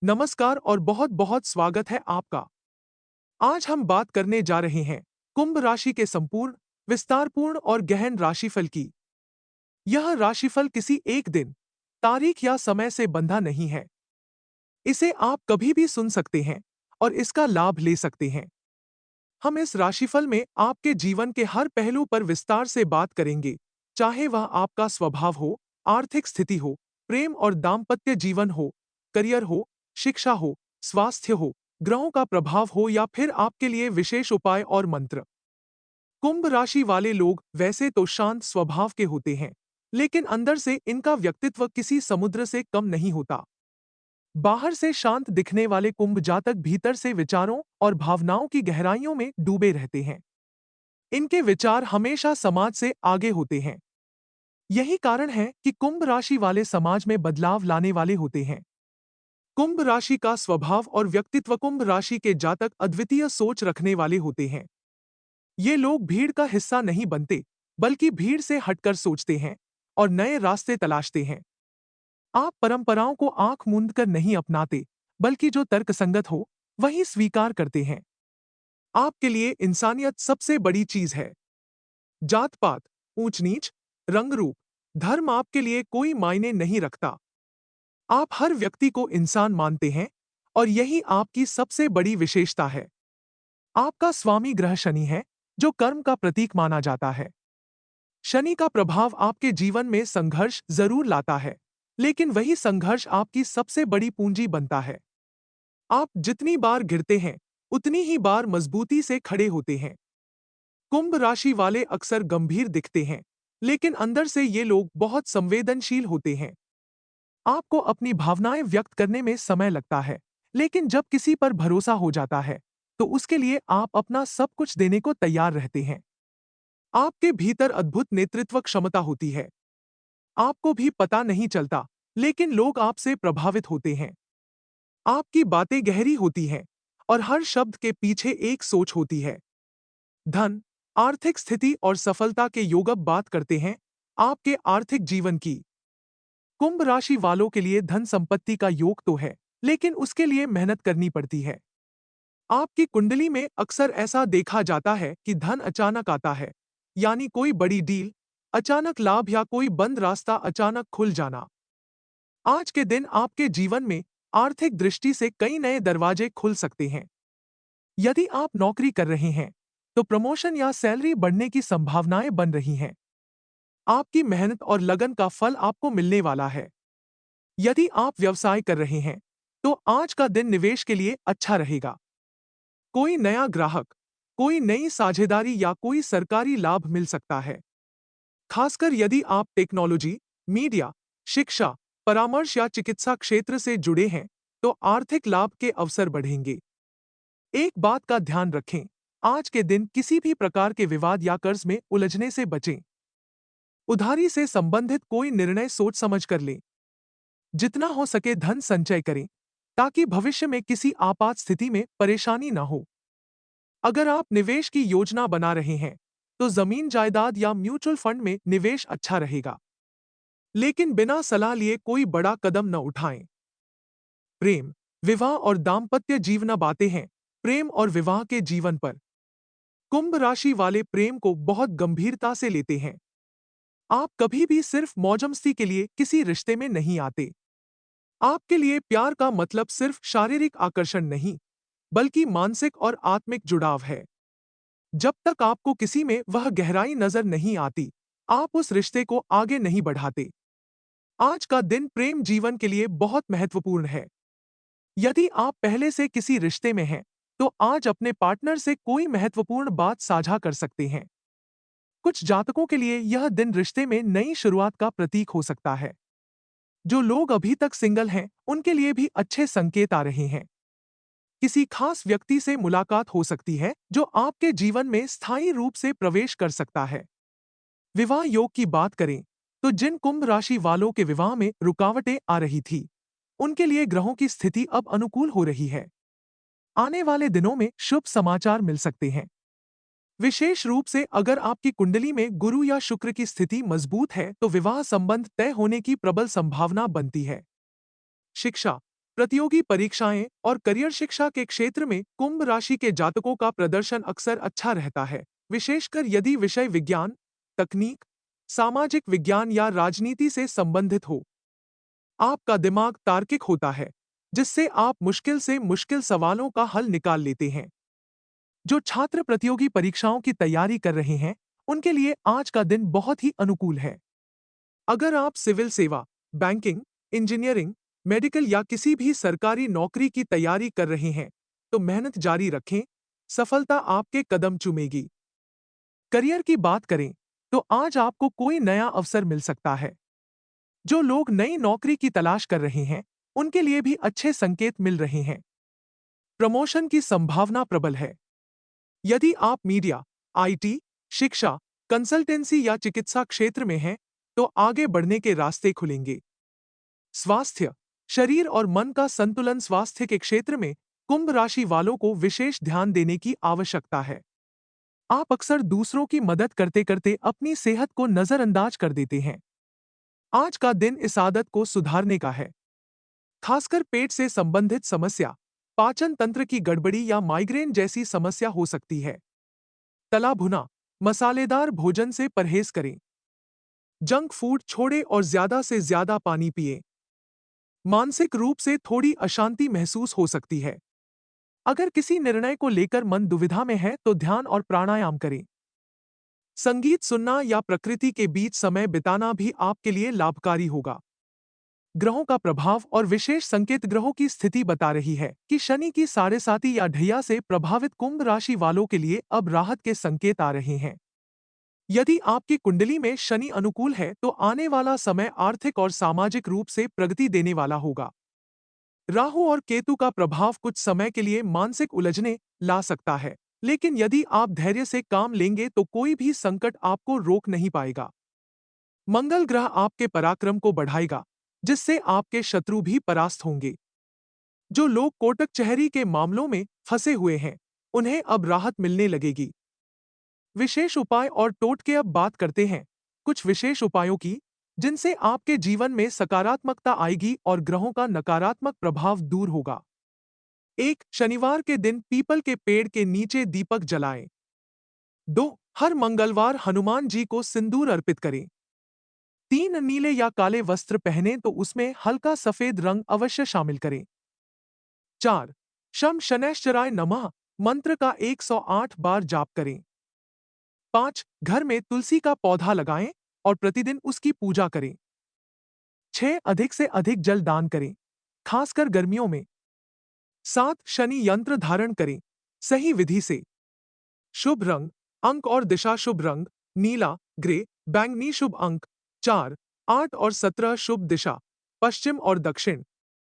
नमस्कार और बहुत बहुत स्वागत है आपका। आज हम बात करने जा रहे हैं कुंभ राशि के संपूर्ण, विस्तारपूर्ण और गहन राशिफल की। यह राशिफल किसी एक दिन, तारीख या समय से बंधा नहीं है। इसे आप कभी भी सुन सकते हैं और इसका लाभ ले सकते हैं। हम इस राशिफल में आपके जीवन के हर पहलू पर विस्तार से बात करेंगे, चाहे वह आपका स्वभाव हो, आर्थिक स्थिति हो, प्रेम और दाम्पत्य जीवन हो, करियर हो, शिक्षा हो, स्वास्थ्य हो, ग्रहों का प्रभाव हो या फिर आपके लिए विशेष उपाय और मंत्र। कुंभ राशि वाले लोग वैसे तो शांत स्वभाव के होते हैं, लेकिन अंदर से इनका व्यक्तित्व किसी समुद्र से कम नहीं होता। बाहर से शांत दिखने वाले कुंभ जातक भीतर से विचारों और भावनाओं की गहराइयों में डूबे रहते हैं। इनके विचार हमेशा समाज से आगे होते हैं। यही कारण है कि कुंभ राशि वाले समाज में बदलाव लाने वाले होते हैं। कुंभ राशि का स्वभाव और व्यक्तित्व। कुंभ राशि के जातक अद्वितीय सोच रखने वाले होते हैं। ये लोग भीड़ का हिस्सा नहीं बनते, बल्कि भीड़ से हटकर सोचते हैं और नए रास्ते तलाशते हैं। आप परंपराओं को आंख मूंद कर नहीं अपनाते, बल्कि जो तर्कसंगत हो वही स्वीकार करते हैं। आपके लिए इंसानियत सबसे बड़ी चीज है। जात पात, ऊंच नीच, रंग रूप, धर्म आपके लिए कोई मायने नहीं रखता। आप हर व्यक्ति को इंसान मानते हैं और यही आपकी सबसे बड़ी विशेषता है। आपका स्वामी ग्रह शनि है, जो कर्म का प्रतीक माना जाता है। शनि का प्रभाव आपके जीवन में संघर्ष जरूर लाता है, लेकिन वही संघर्ष आपकी सबसे बड़ी पूंजी बनता है। आप जितनी बार गिरते हैं, उतनी ही बार मजबूती से खड़े होते हैं। कुंभ राशि वाले अक्सर गंभीर दिखते हैं, लेकिन अंदर से ये लोग बहुत संवेदनशील होते हैं। आपको अपनी भावनाएं व्यक्त करने में समय लगता है, लेकिन जब किसी पर भरोसा हो जाता है, तो उसके लिए आप अपना सब कुछ देने को तैयार रहते हैं। आपके भीतर अद्भुत नेतृत्व क्षमता होती है। आपको भी पता नहीं चलता, लेकिन लोग आपसे प्रभावित होते हैं। आपकी बातें गहरी होती हैं और हर शब्द के पीछे एक सोच होती है। धन, आर्थिक स्थिति और सफलता के योग। अब बात करते हैं आपके आर्थिक जीवन की। कुंभ राशि वालों के लिए धन संपत्ति का योग तो है, लेकिन उसके लिए मेहनत करनी पड़ती है। आपकी कुंडली में अक्सर ऐसा देखा जाता है कि धन अचानक आता है, यानी कोई बड़ी डील, अचानक लाभ या कोई बंद रास्ता अचानक खुल जाना। आज के दिन आपके जीवन में आर्थिक दृष्टि से कई नए दरवाजे खुल सकते हैं। यदि आप नौकरी कर रहे हैं, तो प्रमोशन या सैलरी बढ़ने की संभावनाएं बन रही हैं। आपकी मेहनत और लगन का फल आपको मिलने वाला है। यदि आप व्यवसाय कर रहे हैं, तो आज का दिन निवेश के लिए अच्छा रहेगा। कोई नया ग्राहक, कोई नई साझेदारी या कोई सरकारी लाभ मिल सकता है। खासकर यदि आप टेक्नोलॉजी, मीडिया, शिक्षा, परामर्श या चिकित्सा क्षेत्र से जुड़े हैं, तो आर्थिक लाभ के अवसर बढ़ेंगे। एक बात का ध्यान रखें, आज के दिन किसी भी प्रकार के विवाद या कर्ज में उलझने से बचें। उधारी से संबंधित कोई निर्णय सोच समझ कर लें। जितना हो सके धन संचय करें, ताकि भविष्य में किसी आपात स्थिति में परेशानी न हो। अगर आप निवेश की योजना बना रहे हैं, तो जमीन जायदाद या म्यूचुअल फंड में निवेश अच्छा रहेगा। लेकिन बिना सलाह लिए कोई बड़ा कदम न उठाएं। प्रेम, विवाह और दाम्पत्य जीवन। बातें हैं प्रेम और विवाह के जीवन पर। कुंभ राशि वाले प्रेम को बहुत गंभीरता से लेते हैं। आप कभी भी सिर्फ मौजमस्ती के लिए किसी रिश्ते में नहीं आते। आपके लिए प्यार का मतलब सिर्फ शारीरिक आकर्षण नहीं, बल्कि मानसिक और आत्मिक जुड़ाव है। जब तक आपको किसी में वह गहराई नजर नहीं आती, आप उस रिश्ते को आगे नहीं बढ़ाते। आज का दिन प्रेम जीवन के लिए बहुत महत्वपूर्ण है। यदि आप पहले से किसी रिश्ते में हैं, तो आज अपने पार्टनर से कोई महत्वपूर्ण बात साझा कर सकते हैं। कुछ जातकों के लिए यह दिन रिश्ते में नई शुरुआत का प्रतीक हो सकता है। जो लोग अभी तक सिंगल हैं, उनके लिए भी अच्छे संकेत आ रहे हैं। किसी खास व्यक्ति से मुलाकात हो सकती है, जो आपके जीवन में स्थायी रूप से प्रवेश कर सकता है। विवाह योग की बात करें, तो जिन कुंभ राशि वालों के विवाह में रुकावटें आ रही थी, उनके लिए ग्रहों की स्थिति अब अनुकूल हो रही है। आने वाले दिनों में शुभ समाचार मिल सकते हैं। विशेष रूप से अगर आपकी कुंडली में गुरु या शुक्र की स्थिति मजबूत है, तो विवाह संबंध तय होने की प्रबल संभावना बनती है। शिक्षा, प्रतियोगी परीक्षाएं और करियर शिक्षा के क्षेत्र में कुंभ राशि के जातकों का प्रदर्शन अक्सर अच्छा रहता है, विशेषकर यदि विषय विज्ञान, तकनीक, सामाजिक विज्ञान या राजनीति से संबंधित हो। आपका दिमाग तार्किक होता है, जिससे आप मुश्किल से मुश्किल सवालों का हल निकाल लेते हैं। जो छात्र प्रतियोगी परीक्षाओं की तैयारी कर रहे हैं, उनके लिए आज का दिन बहुत ही अनुकूल है। अगर आप सिविल सेवा, बैंकिंग, इंजीनियरिंग, मेडिकल या किसी भी सरकारी नौकरी की तैयारी कर रहे हैं, तो मेहनत जारी रखें, सफलता आपके कदम चूमेगी। करियर की बात करें, तो आज आपको कोई नया अवसर मिल सकता है। जो लोग नई नौकरी की तलाश कर रहे हैं, उनके लिए भी अच्छे संकेत मिल रहे हैं। प्रमोशन की संभावना प्रबल है। यदि आप मीडिया, आईटी, शिक्षा, कंसल्टेंसी या चिकित्सा क्षेत्र में हैं, तो आगे बढ़ने के रास्ते खुलेंगे। स्वास्थ्य, शरीर और मन का संतुलन स्वास्थ्य के क्षेत्र में कुंभ राशि वालों को विशेष ध्यान देने की आवश्यकता है। आप अक्सर दूसरों की मदद करते करते अपनी सेहत को नजरअंदाज कर देते हैं। आज का दिन इस आदत को सुधारने का है। खासकर पेट से संबंधित समस्या, पाचन तंत्र की गड़बड़ी या माइग्रेन जैसी समस्या हो सकती है। तला भुना, मसालेदार भोजन से परहेज करें। जंक फूड छोड़ें और ज्यादा से ज्यादा पानी पिएं। मानसिक रूप से थोड़ी अशांति महसूस हो सकती है। अगर किसी निर्णय को लेकर मन दुविधा में है तो ध्यान और प्राणायाम करें। संगीत सुनना या प्रकृति के बीच समय बिताना भी आपके लिए लाभकारी होगा। ग्रहों का प्रभाव और विशेष संकेत ग्रहों की स्थिति बता रही है कि शनि की साढ़ेसाती या ढैया से प्रभावित कुंभ राशि वालों के लिए अब राहत के संकेत आ रहे हैं। यदि आपकी कुंडली में शनि अनुकूल है तो आने वाला समय आर्थिक और सामाजिक रूप से प्रगति देने वाला होगा। राहु और केतु का प्रभाव कुछ समय के लिए मानसिक उलझने ला सकता है, लेकिन यदि आप धैर्य से काम लेंगे तो कोई भी संकट आपको रोक नहीं पाएगा। मंगल ग्रह आपके पराक्रम को बढ़ाएगा, जिससे आपके शत्रु भी परास्त होंगे। जो लोग कोटक चहरी के मामलों में फंसे हुए हैं, उन्हें अब राहत मिलने लगेगी। विशेष उपाय और टोटके अब बात करते हैं कुछ विशेष उपायों की, जिनसे आपके जीवन में सकारात्मकता आएगी और ग्रहों का नकारात्मक प्रभाव दूर होगा। 1. शनिवार के दिन पीपल के पेड़ के नीचे दीपक जलाएं। 2. हर मंगलवार हनुमान जी को सिंदूर अर्पित करें। 3. नीले या काले वस्त्र पहने तो उसमें हल्का सफेद रंग अवश्य शामिल करें। 4. शम शनैश्चराय नमः मंत्र का 108 बार जाप करें। 5. घर में तुलसी का पौधा लगाएं और प्रतिदिन उसकी पूजा करें। 6. अधिक से अधिक जल दान करें, खासकर गर्मियों में। 7. शनि यंत्र धारण करें, सही विधि से। शुभ रंग, अंक और दिशा शुभ रंग, नीला, ग्रे, बैंगनी शुभ अंक 4, 8 और 17 शुभ दिशा, पश्चिम और दक्षिण।